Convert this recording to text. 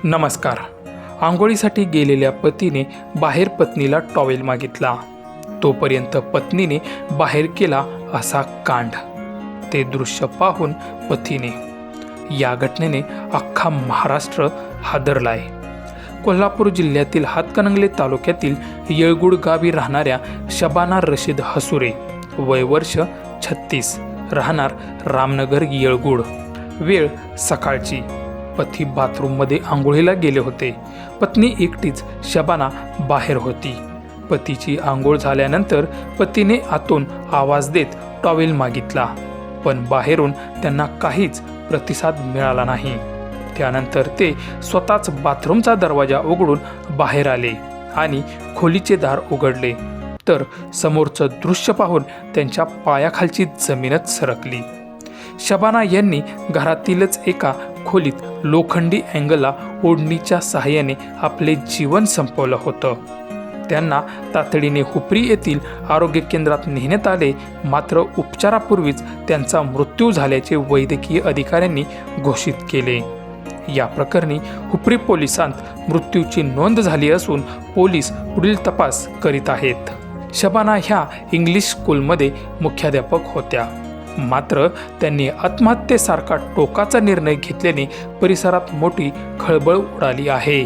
नमस्कार. आंघोळीसाठी गेलेल्या पतीने बाहेर पत्नीला टॉवेल मागितला. तोपर्यंत पत्नीने बाहेर केला असा कांड. ते दृश्य पाहून पतीने, या घटनेने अख्खा महाराष्ट्र हादरलाय. कोल्हापूर जिल्ह्यातील हातकणंगले तालुक्यातील येळगुड गावी राहणाऱ्या शबाना रशीद हसुरे, वय वर्ष 36, राहणार रामनगर येळगुड. वेळ सकाळची. पती बाथरूममध्ये आंघोळीला गेले होते. पत्नी एकटीच शबाना बाहेर होती. पतीची आंघोळ झाल्यानंतर पतीने आतून आवाज देत टॉवेल मागितला, पण बाहेरून त्यांना काहीच प्रतिसाद मिळाला नाही. त्यानंतर ते स्वतःच बाथरूमचा दरवाजा उघडून बाहेर आले आणि खोलीचे दार उघडले तर समोरचं दृश्य पाहून त्यांच्या पायाखालची जमीनच सरकली. शबाना यांनी घरातीलच एका खोलीत लोखंडी अँगलला ओढणीच्या सहाय्याने आपले जीवन संपवलं होतं. त्यांना तातडीने हुपरी येथील आरोग्य केंद्रात नेण्यात आले, मात्र उपचारापूर्वीच त्यांचा मृत्यू झाल्याचे वैद्यकीय अधिकाऱ्यांनी घोषित केले. या प्रकरणी हुपरी पोलिसांत मृत्यूची नोंद झाली असून पोलीस पुढील तपास करीत आहेत. शबाना ह्या इंग्लिश स्कूलमध्ये मुख्याध्यापक होत्या, मात्र त्यांनी आत्महत्येसारखा टोकाचा निर्णय घेतल्याने परिसरात मोठी खळबळ उडाली आहे.